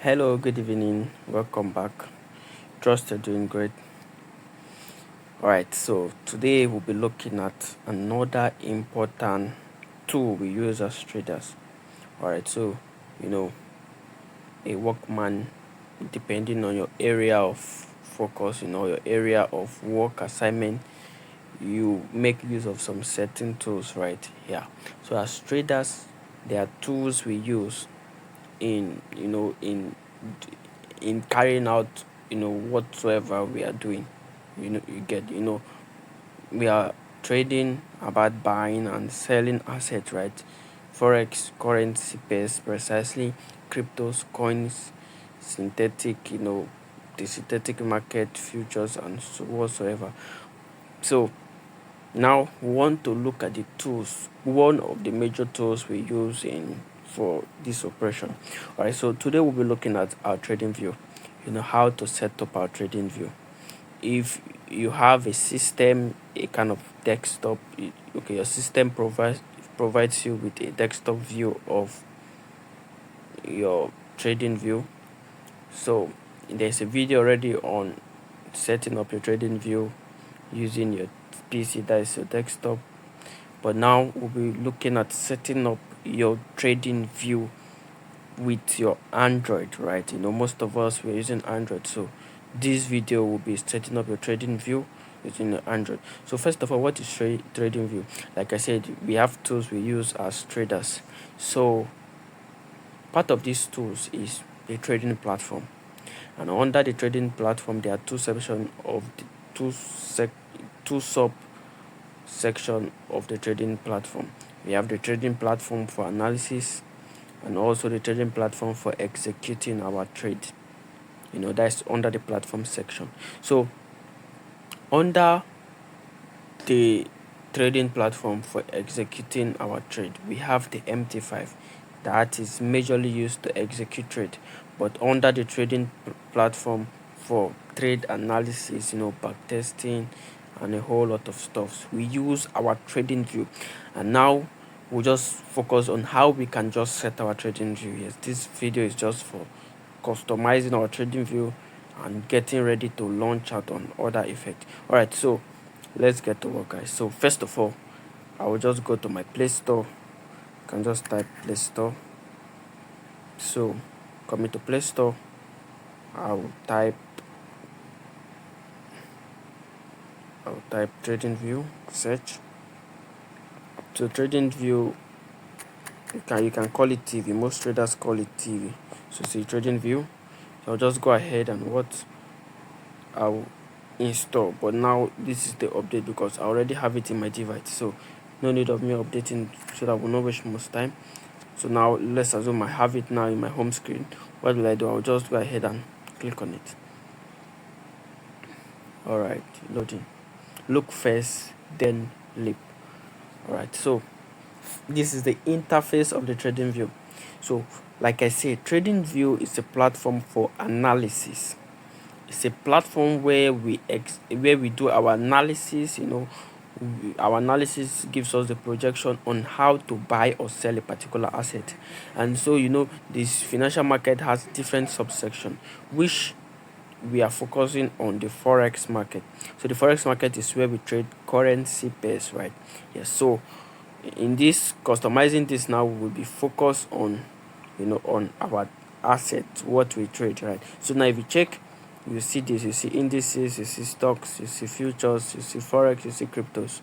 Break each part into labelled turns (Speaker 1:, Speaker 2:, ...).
Speaker 1: Hello, good evening. Welcome back. Trust you're doing great. Alright, so today we'll be looking at another important tool we use as traders. Alright, so you know, a workman, depending on your area of focus, your area of work assignment, you make use of some certain tools, right? Yeah. So as traders, there are tools we use in in carrying out whatsoever we are doing. You get we are trading about buying and selling assets, right? Forex, currency pairs, precisely, cryptos, coins, synthetic, the synthetic market, futures, and so whatsoever. So now we want to look at the tools, one of the major tools we use in for this operation. All right, so today we'll be looking at our trading view, how to set up our trading view. If you have a system, a kind of desktop, okay, your system provides you with a desktop view of your trading view. So there's a video already on setting up your trading view using your PC, that is your desktop. But now we'll be looking at setting up your trading view with your Android, right? Most of us we're using Android, so this video will be setting up your trading view using your Android. So first of all, what is trading view? Like I said, we have tools we use as traders. So part of these tools is a trading platform, and under the trading platform there are two sections of the two sub section of the trading platform. We have the trading platform for analysis and also the trading platform for executing our trade. That's under the platform section. So under the trading platform for executing our trade, we have the MT5 that is majorly used to execute trade. But under the trading platform for trade analysis, back testing and a whole lot of stuff, we use our trading view. And now we'll just focus on how we can just set our trading view. Yes, this video is just for customizing our trading view and getting ready to launch out on other effects. All right, so let's get to work, guys. So first of all, I will just go to my Play Store. You can just type Play Store. So coming to Play Store, I will type TradingView, search. So TradingView, you can call it TV. Most traders call it TV. So see TradingView. So I'll just go ahead and what I'll install. But now this is the update because I already have it in my device. So no need of me updating so that will not waste much time. So now let's assume I have it now in my home screen. What will I do? I'll just go ahead and click on it. Alright, loading. Look first, then leap. Alright, so this is the interface of the trading view. So like I said, trading view is a platform for analysis. It's a platform where we do our analysis. Our analysis gives us the projection on how to buy or sell a particular asset. And so this financial market has different subsection, which we are focusing on the forex market. So the forex market is where we trade currency pairs, right? Yes. So in this customizing this now, we will be focused on on our assets, what we trade, right? So now if you check, you see this, you see indices, you see stocks, you see futures, you see forex, you see cryptos.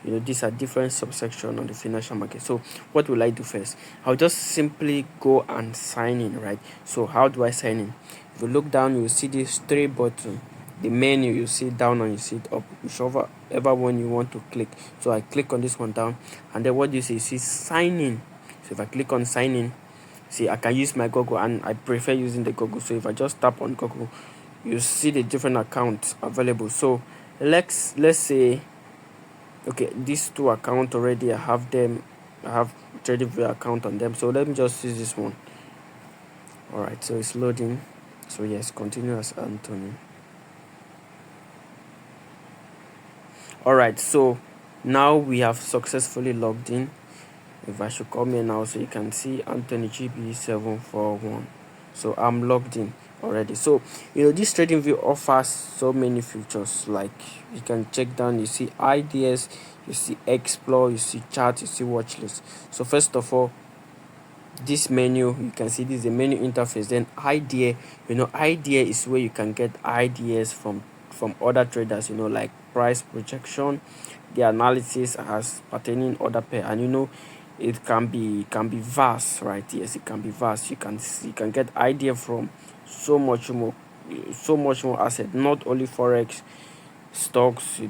Speaker 1: These are different subsections on the financial market. So what will I do first? I'll just simply go and sign in, right? So how do I sign in? If you look down, you see this three button. The menu, you see down and you see it up, whichever one you want to click. So I click on this one down, and then what do you see? You see sign in. So if I click on sign in, see I can use my Google, and I prefer using the Google. So if I just tap on Google, you see the different accounts available. So let's say, okay, these two accounts already, I have them. I have TradingView account on them. So let me just use this one. Alright, so it's loading. So yes, continue as Anthony. Alright, so now we have successfully logged in. If I should come here now, so you can see Anthony GB741. So I'm logged in already. So this trading view offers so many features. Like, you can check down, you see ideas, you see explore, you see chart, you see watch list. So first of all, this menu, you can see this is the menu interface. Then idea, idea is where you can get ideas from other traders, like price projection, the analysis as pertaining other pair. And it can be vast, right? Yes, it can be vast. You can get idea from so much more, asset, not only forex, stocks,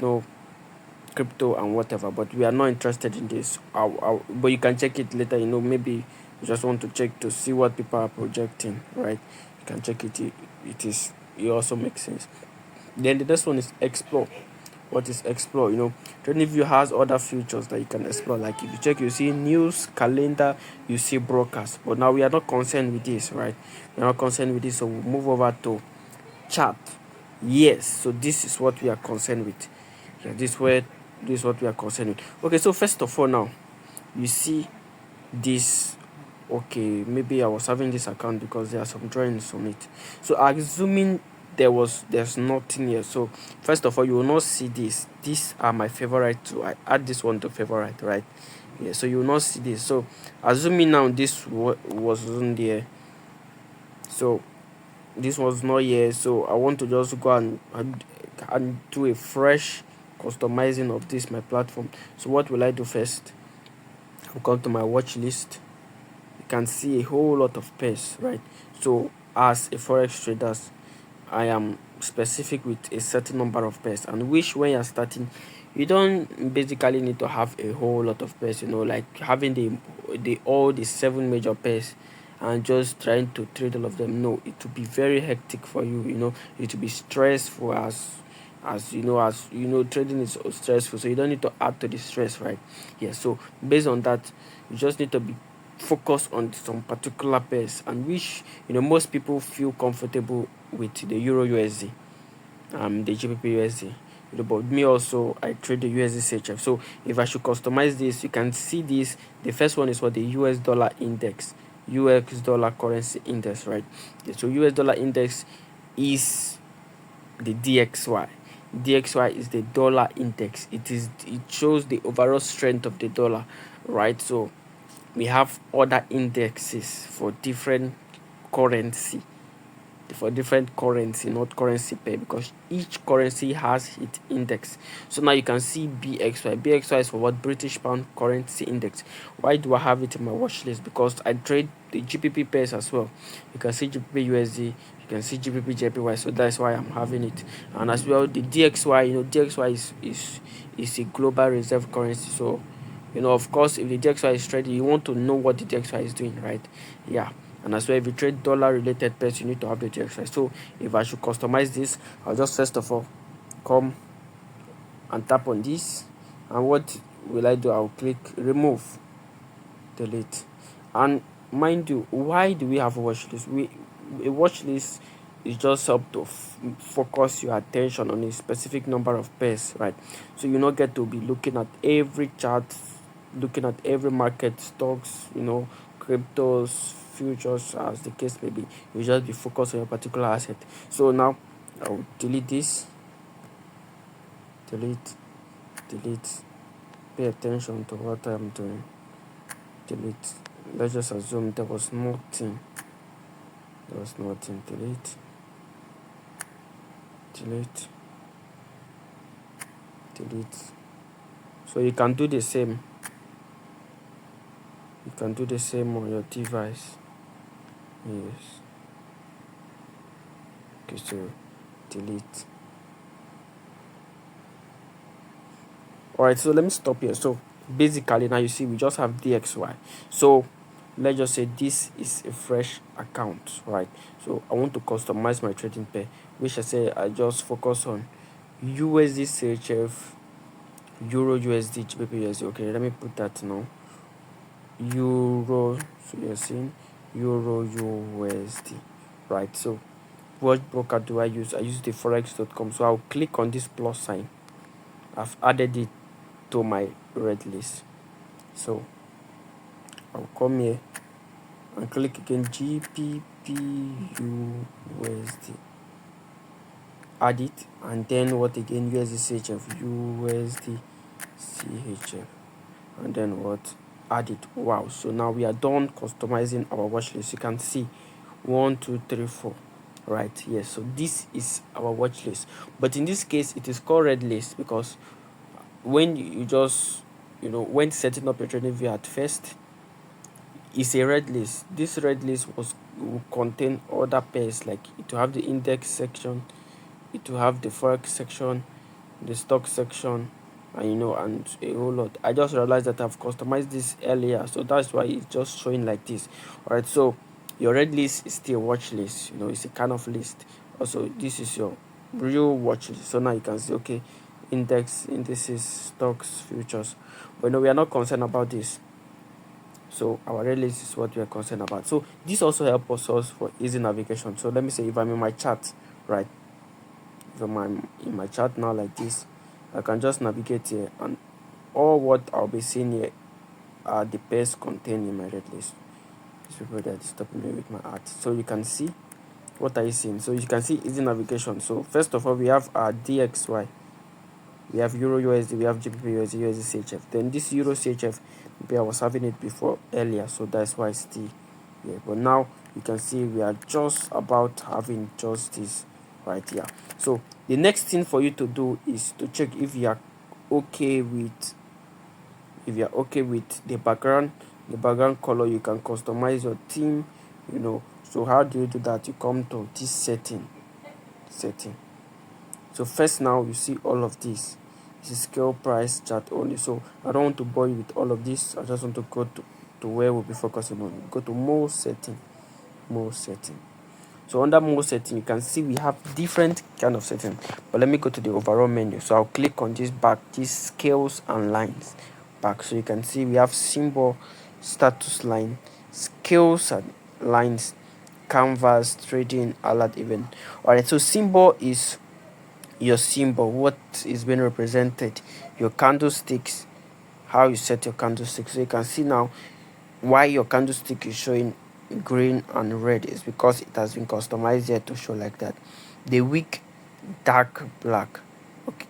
Speaker 1: crypto and whatever. But we are not interested in this. But you can check it later. Maybe you just want to check to see what people are projecting, right? You can check it. It also makes sense. Then the next one is explore. What is explore? TradingView has other features that you can explore. Like, if you check, you see news, calendar, you see broadcast. But now we are not concerned with this, right? We're not concerned with this, so we'll move over to chart. Yes, so this is what we are concerned with. Yeah, this is what we are concerned with. Okay, so first of all, now you see this. Okay, maybe I was having this account because there are some drawings on it. So assuming there's nothing here. So first of all, you will not see this. These are my favorite too. I add this one to favorite, right? Yeah, so you will not see this. So assuming now this wasn't there. So this was not here. So I want to just go and do a fresh customizing of this my platform. So what will I do first? I'll come to my watch list. You can see a whole lot of pairs, right? So as a forex trader, I am specific with a certain number of pairs, and which, when you're starting, you don't basically need to have a whole lot of pairs, like having the all the 7 major pairs and just trying to trade all of them. No, it will be very hectic for you. It will be stressful, as trading is so stressful, so you don't need to add to the stress, right? Yeah, so based on that, you just need to be focused on some particular pairs, and which most people feel comfortable with the euro USD, the GBP USD. But me also, I trade the USD CHF. So if I should customize this, you can see this. The first one is what the US dollar index, US dollar currency index, right? Yeah, so US dollar index is the DXY. DXY is the dollar index. It shows the overall strength of the dollar, right? So we have other indexes for different currency, not currency pair, because each currency has its index. So now you can see BXY. BXY is for what? British Pound Currency Index. Why do I have it in my watch list? Because I trade the GBP pairs as well. You can see GBP USD, you can see GBP JPY, so that's why I'm having it. And as well, the DXY, DXY is a global reserve currency. So of course, if the DXY is trading, you want to know what the DXY is doing, right? Yeah. And as well, if you trade dollar related pairs, you need to have the DXY. So if I should customize this, I'll just first of all come and tap on this. And what will I do? I'll click remove, delete. And mind you, why do we have a watch list? A watch list is just help to focus your attention on a specific number of pairs, right? So you not get to be looking at every chart, looking at every market, stocks, cryptos, futures, as the case may be. You just be focused on your particular asset. So now I'll delete this, delete, delete. Pay attention to what I'm doing. Delete. Let's just assume there was nothing. Delete, delete, delete. So you can do the same. You can do the same on your device. Yes. Okay, so delete. Alright, so let me stop here. So basically now you see we just have DXY. So let's just say this is a fresh account, right? So I want to customize my trading pair, which I say I just focus on USD CHF, Euro USD, GBP USD. Okay, let me put that now. Euro, so you're seeing Euro USD, right? So what broker do I use? I use the forex.com. So I'll click on this plus sign. I've added it to my red list. So I'll come here and click again GBP USD, add it, and then what again, USD CHF, USD CHF, and then what, add it. Wow, so now we are done customizing our watch list. You can see 1 2 3 4, right? Yes, so this is our watch list, but in this case it is called red list because when you just, when setting up your trading view at first, it's a red list. This red list will contain other pairs, like it will have the index section, it will have the forex section, the stock section, and and a whole lot. I just realized that I've customized this earlier, so that's why it's just showing like this. All right, so your red list is still a watch list. It's a kind of list. Also, this is your real watch list. So now you can see, okay, indices, stocks, futures. But no, we are not concerned about this. So our red list is what we are concerned about. So this also helps us for easy navigation. So let me say, if I'm in my chart, right, if I'm in my chart now like this, I can just navigate here, and all what I'll be seeing here are the pairs contained in my red list. These people that are disturbing me with my art. So you can see, what are you seeing? So you can see easy navigation. So first of all, we have our DXY, we have Euro USD, we have GBP USD, USD CHF. Then this Euro CHF, maybe I was having it before earlier, so that's why it's still here. But now you can see we are just about having just this right here. So the next thing for you to do is to check if you are okay with the background color. You can customize your theme. So how do you do that? You come to this setting. So first, now you see all of this. This is scale price chart only. So I don't want to bore you with all of this. I just want to go to where we'll be focusing on. Go to more setting. So under more setting, you can see we have different kind of setting. But let me go to the overall menu. So I'll click on this back, these scales and lines back. So you can see we have symbol, status line, scales and lines, canvas, trading, alert event. Alright, so symbol is your symbol, what is being represented, your candlesticks, how you set your candlesticks. So you can see now why your candlestick is showing green and red is because it has been customized here to show like that. The wick, dark black, okay,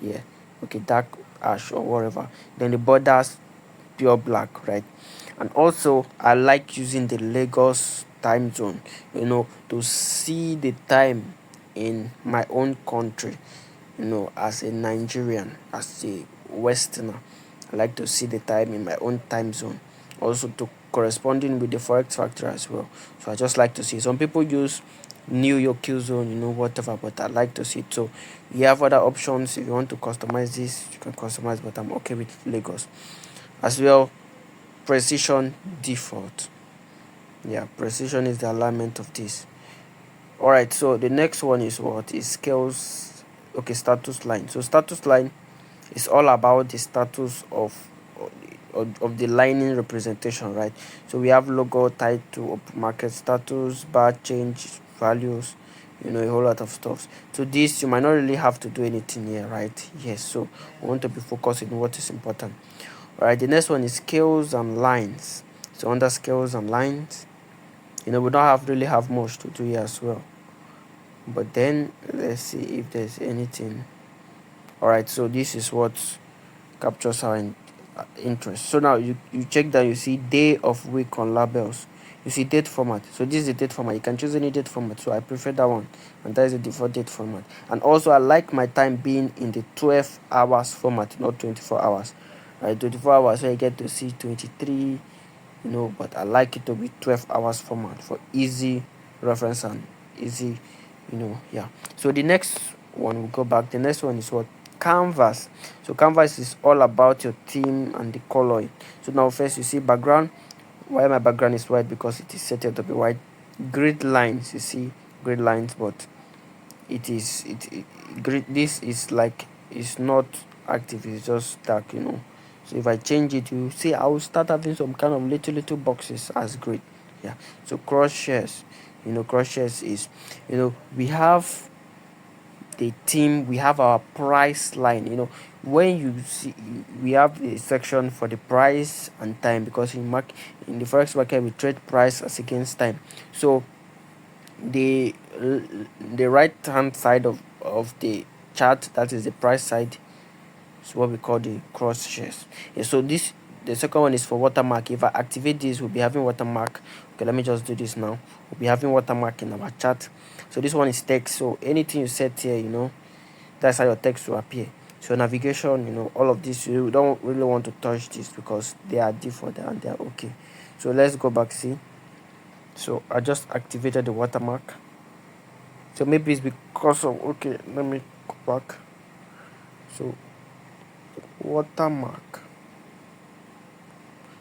Speaker 1: yeah, okay, dark ash or whatever. Then the borders, pure black, right? And also I like using the Lagos time zone, to see the time in my own country. As a Nigerian, as a Westerner, I like to see the time in my own time zone, also to corresponding with the forex factor as well. So I just like to see. Some people use New York Q zone, whatever, but I like to see it. So you have other options. If you want to customize this, you can customize, but I'm okay with Lagos as well. Precision default. Yeah, precision is the alignment of this. All right, so the next one is what is scales. Okay, status line. So status line is all about the status of the lining representation, right? So we have logo tied to market status, bar change values, a whole lot of stuff. So this, you might not really have to do anything here, right? Yes, so we want to be focusing on what is important. All right, the next one is scales and lines. So under scales and lines, we don't really have much to do here as well. But then let's see if there's anything. All right, so this is what captures our interest. So now you check that, you see day of week on labels, you see date format. So this is the date format. You can choose any date format, so I prefer that one, and that is the default date format. And also I like my time being in the 12 hours format, not 24 hours. Right, 24 hours where you get to see 23, but I like it to be 12 hours format for easy reference and easy, yeah. So the next one, we'll go back. The next one is what? Canvas. So canvas is all about your theme and the color. So now first you see background. Why my background is white? Because it is set to be white. Grid lines, you see grid lines, but grid, this is like, it's not active, it's just dark. So if I change it, you see I will start having some kind of little boxes as grid. Yeah. So cross shares, cross shares is, we have the team, we have our price line. when you see, we have a section for the price and time, because in the forex market we trade price as against time. So the the right hand side of the chart, that is the price side, is what we call the cross shares. Yeah, so this, the second one is for watermark. If I activate this, we'll be having watermark. Okay, let me just do this now. We'll be having watermark in our chart. So this one is text, so anything you set here, that's how your text will appear. So navigation, all of this, you don't really want to touch this because they are default and they are okay. So let's go back. See, so I just activated the watermark. So maybe it's because of, okay, let me go back. So watermark,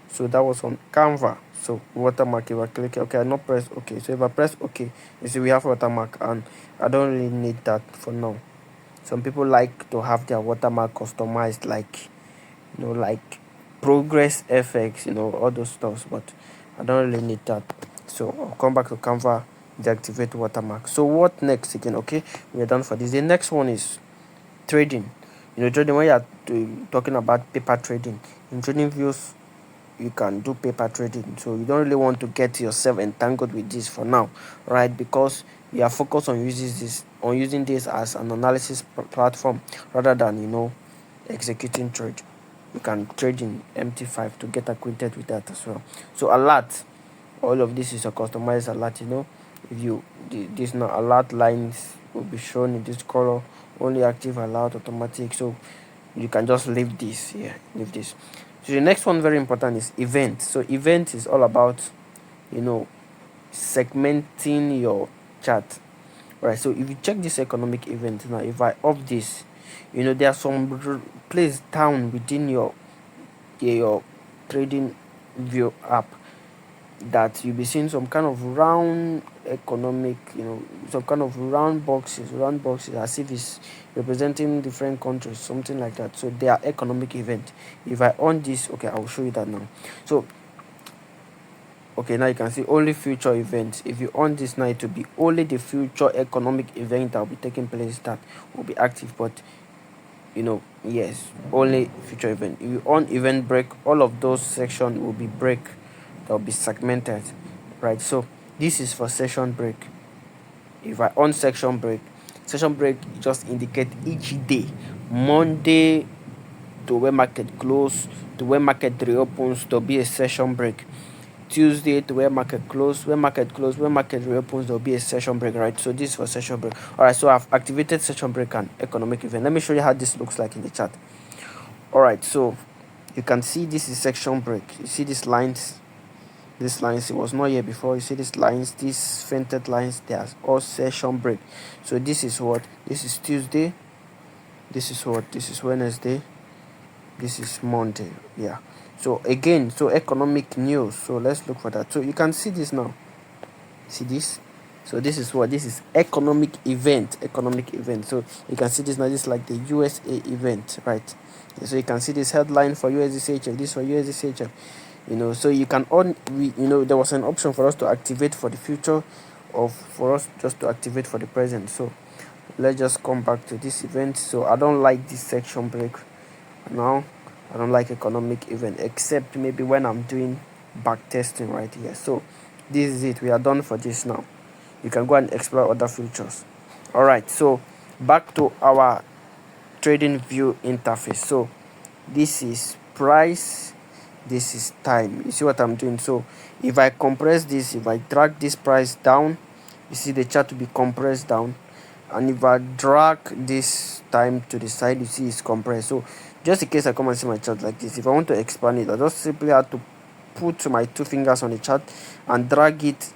Speaker 1: so that was on Canva. So watermark, if I click, okay, I not press okay. So if I press okay, you see we have watermark, and I don't really need that for now. Some people like to have their watermark customized, like like progress FX, all those stuff, but I don't really need that. So I'll come back to Canva, deactivate watermark. So what next again? Okay, we're done for this. The next one is trading. Trading, when you're talking about paper trading, in trading views you can do paper trading. So you don't really want to get yourself entangled with this for now, right? Because you are focused on using this as an analysis platform rather than executing trade. You can trade in MT5 to get acquainted with that as well. So alert, all of this is a customized alert. If you this now alert lines will be shown in this color, only active, alert, automatic. So you can just leave this here, leave this. So the next one, very important, is event. So event is all about segmenting your chart, right? So if you check this economic event now, if I off this, there are some place down within your trading view app that you'll be seeing some kind of round economic, some kind of round boxes as if it's representing different countries, something like that. So they are economic event. If I on this, okay, I will show you that now. So okay, now you can see only future events. If you on this now, it will be only the future economic event that will be taking place that will be active. But yes, only future event. If you on event break, all of those sections will be break, that will be segmented, right? So this is for session break. If I on session break just indicate each day, Monday to when market close to when market reopens, to be a session break. Tuesday to where market close, when market reopens, there'll be a session break, right? So this is for session break. All right, so I've activated session break and economic event. Let me show you how this looks like in the chart. All right, so you can see this is section break. You see these lines, it was not here before. You see these lines, these fainted lines, they are all session break. So this is what, this is Tuesday, this is what, this is Wednesday, this is Monday. Yeah, so again, so economic news, so let's look for that. So you can see this now, see this. So this is what, this is economic event. So you can see this now, this is like the USA event, right? So you can see this headline for USDCHF, this for USDCHF. So you can on, there was an option for us to activate for the future, or for us just to activate for the present. So let's just come back to this event. So I don't like this section break now. I don't like economic event, except maybe when I'm doing back testing right here. So this is it, we are done for this now. You can go and explore other features. All right, so back to our trading view interface. So this is price, this is time. You see what I'm doing? So if I compress this, if I drag this price down, you see the chart to be compressed down. And if I drag this time to the side, you see it's compressed. So just in case I come and see my chart like this, if I want to expand it, I just simply have to put my two fingers on the chart and drag it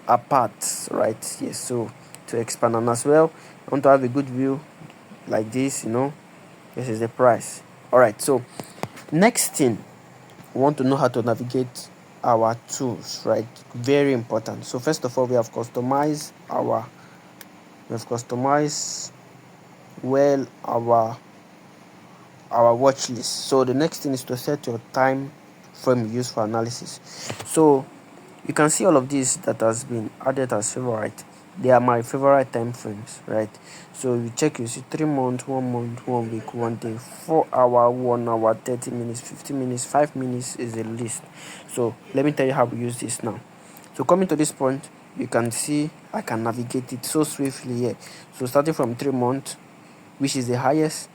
Speaker 1: apart, right? Yes, so to expand. And as well, I want to have a good view like this. This is the price. All right, so next thing, we want to know how to navigate our tools, right? Very important. So first of all, we have customized well our watch list. So the next thing is to set your time frame you use for analysis. So you can see all of this that has been added as favorite. They are my favorite time frames, right? So you check, you see 3 months, 1 month, 1 week, 1 day, 4 hour, 1 hour, 30 minutes, 50 minutes, 5 minutes is a list. So let me tell you how we use this now. So coming to this point, you can see I can navigate it so swiftly here. So starting from 3 months, which is the highest,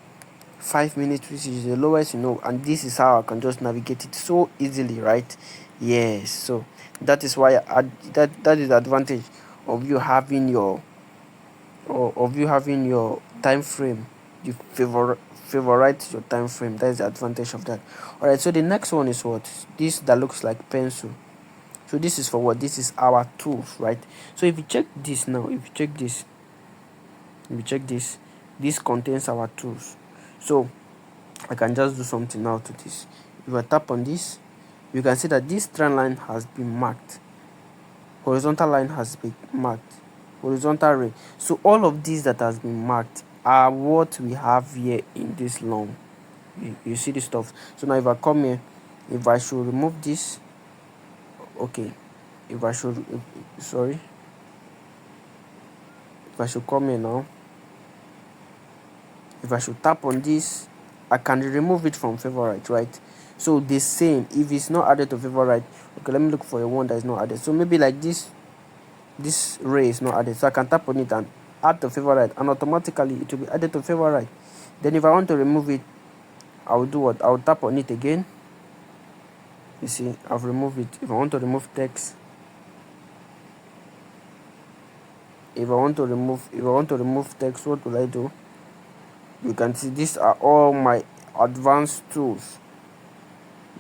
Speaker 1: 5 minutes, which is the lowest, and this is how I can just navigate it so easily, right? Yes. So that is why that is the advantage of you having your time frame. You favorite your time frame. That is the advantage of that. All right, so the next one is what? This that looks like pencil. So this is for what? This is our tools, right? So if you check this now, this contains our tools. So I can just do something now to this. If I tap on this, you can see that this trend line has been marked. Horizontal line has been marked. Horizontal ray. So all of these that has been marked are what we have here in this long. You see this stuff. So now if I come here, if I should remove this, okay. If I should, sorry, if I should come here now, if I should tap on this, I can remove it from favorite, right? So the same, if it's not added to favorite, okay, let me look for a one that is not added. So maybe like this ray is not added, so I can tap on it and add to favorite, and automatically it will be added to favorite. Then if I want to remove it, I will do what? I will tap on it again. You see, I've removed it. If I want to remove text, if I want to remove text, what will I do? You can see these are all my advanced tools.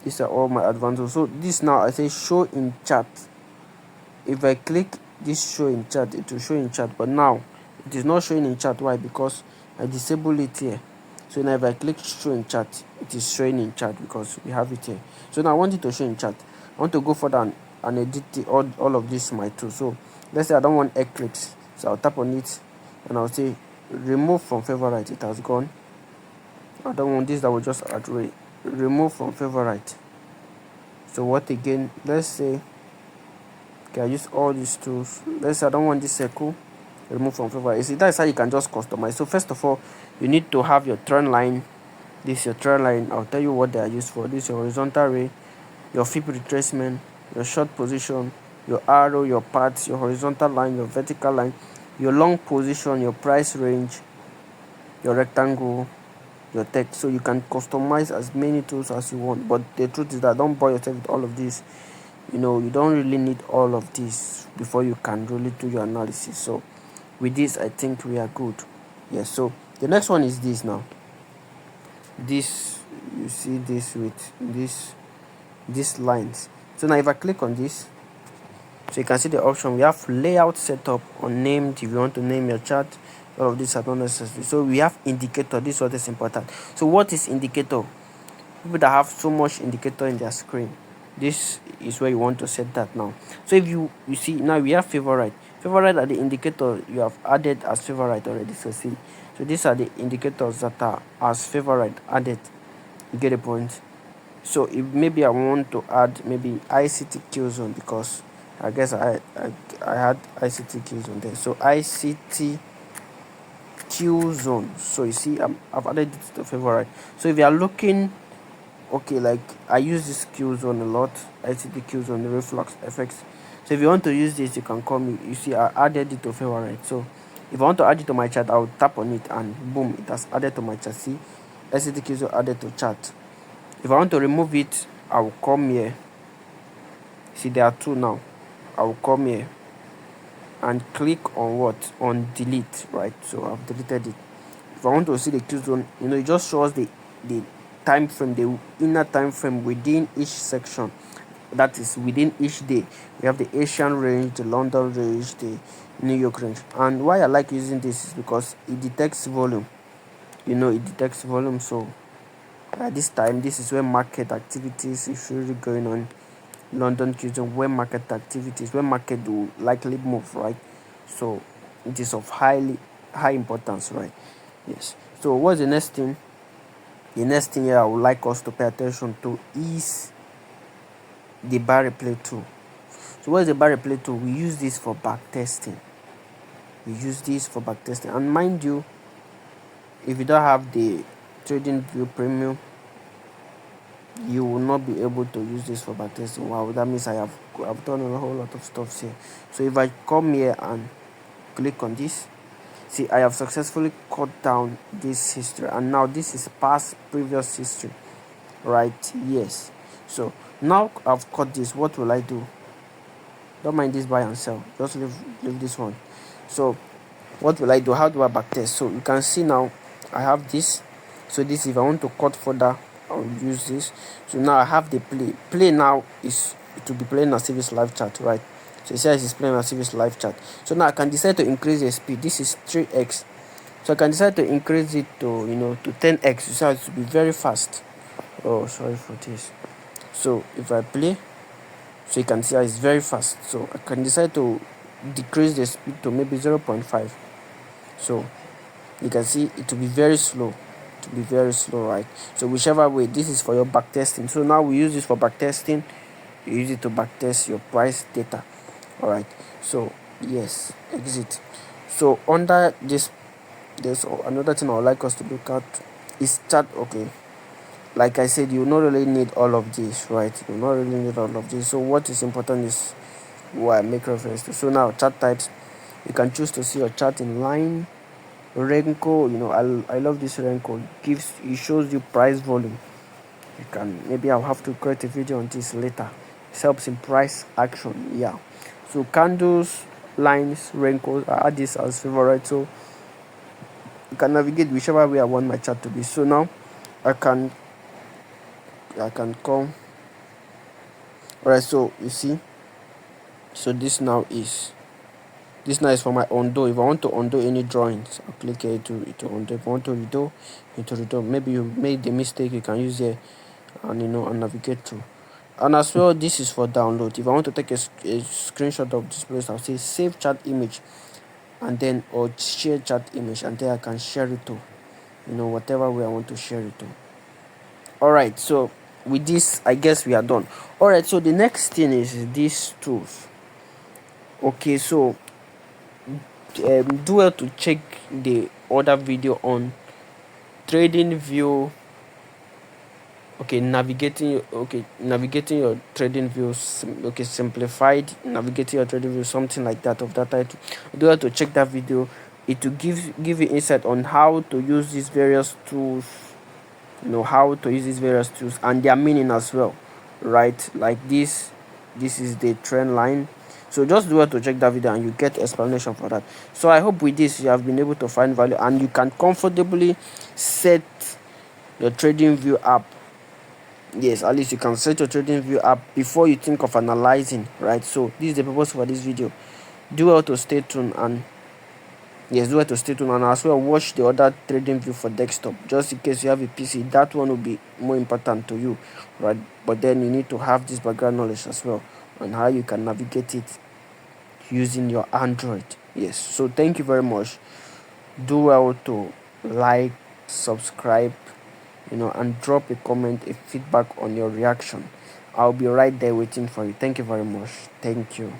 Speaker 1: These are all my advanced tools. So this now I say show in chart. If I click this show in chart, it will show in chart, but now it is not showing in chart. Why? Because I disable it here. So now if I click show in chart, it is showing in chart because we have it here. So now I want it to show in chart. I want to go further and edit all of this my tool. So let's say I don't want eclipse, so I'll tap on it and I'll say remove from favorite. It has gone. I don't want this, that will just add remove from favorite. So what again? Let's say, okay, I use all these tools. Let's say I don't want this circle, remove from favorite. You see, that's how you can just customize. So first of all, you need to have your trend line. This is your trend line. I'll tell you what they are used for. This is your horizontal ray, your fib retracement, your short position, your arrow, your paths, your horizontal line, your vertical line, your long position, your price range, your rectangle, your text. So you can customize as many tools as you want, but the truth is that don't bore yourself with all of this. You don't really need all of this before you can really do your analysis. So with this, I think we are good. Yes. So the next one is this now. This, you see this with these lines. So now if I click on this, so you can see the option. We have layout setup unnamed. If you want to name your chart, all of these are not necessary. So we have indicator. This is what is important. So what is indicator? People that have so much indicator in their screen, this is where you want to set that now. So if you see now, we have favorite are the indicator you have added as favorite already. So see, so these are the indicators that are as favorite added. You get the point? So if maybe I want to add maybe ICT Q zone, because I guess I had ICT Q zone there. So ICT Q zone. So you see, I've added it to favorite. So if you are looking, okay, like I use this Q zone a lot, ICT Q zone, the reflux effects. So if you want to use this, you can call me. You see, I added it to favorite. So if I want to add it to my chart, I'll tap on it and boom, it has added to my chart. See, ICT Q zone added to chart. If I want to remove it, I will come here. See, there are two now. I will come here and click on what? On delete, right? So I've deleted it. If I want to see the Q zone, it just shows the time frame, the inner time frame within each section. That is within each day. We have the Asian range, the London range, the New York range. And why I like using this is because it detects volume. It detects volume. So at this time, this is where market activities is really going on. London Q zone, where market activities, where market will likely move, right? So it is of high importance, right? Yes. So what's the next thing? The next thing here I would like us to pay attention to is the bar replay tool. So what is the bar replay tool? We use this for back testing. you use this for backtesting. And mind you, if you don't have the TradingView Premium, you will not be able to use this for backtesting. Wow, that means I've done a whole lot of stuff here. So if I come here and click on this, see, I have successfully cut down this history, and now this is past previous history, right? Yes. So now I've cut this. What will I do? Don't mind this buy and sell, just leave this one. So what will I do? How do I backtest? So you can see now I have this. So this, if I want to cut further, I'll use this. So now I have the play now is to be playing as if it's live chat, right? So it says it's playing as if it's live chat. So now I can decide to increase the speed. This is 3x, so I can decide to increase it to to 10x. So it to be very fast. Oh, sorry for this. So if I play, so you can see it's very fast. So I can decide to decrease the speed to maybe 0.5. So you can see it will be very slow, right? So whichever way, this is for your back testing. So now we use this for back testing. You use it to back test your price data. All right, so yes, exit. So under this, there's another thing I would like us to look at is chart. Okay, like I said, you not really need all of this, right? You not really need all of this. So what is important is what I make reference to. So now chart types, you can choose to see your chart in line, Renko. I love this Renko. It shows you price volume. You can, maybe I'll have to create a video on this later. It helps in price action. Yeah. So candles, lines, Renkos, I add this as favorite. So you can navigate whichever way I want my chart to be. So now I can come. Alright, so you see, so this now is for my undo. If I want to undo any drawings, I'll click here to undo. If I want to redo, maybe you made the mistake, you can use here and and navigate through. And as well, this is for download. If I want to take a screenshot of this place, I'll say save chat image, and then or share chat image, and then I can share it to whatever way I want to share it to. Alright, so with this, I guess we are done. Alright, so the next thing is these tools. Okay, so do well to check the other video on TradingView. Okay, navigating your TradingView. Okay, simplified navigating your TradingView, something like that, of that title. Do well to check that video. It will give you insight on how to use these various tools, how to use these various tools and their meaning as well, right? Like this is the trend line. So just do well to check that video and you get explanation for that. So I hope with this you have been able to find value and you can comfortably set your TradingView app. Yes, at least you can set your TradingView app before you think of analyzing, right? So this is the purpose for this video. Do well to stay tuned, and yes, do well to stay tuned, and as well watch the other TradingView for desktop, just in case you have a PC. That one will be more important to you, right? But then you need to have this background knowledge as well on how you can navigate it using your Android. Yes, so thank you very much. Do well to like, subscribe, and drop a comment, a feedback on your reaction. I'll be right there waiting for you. Thank you very much. Thank you.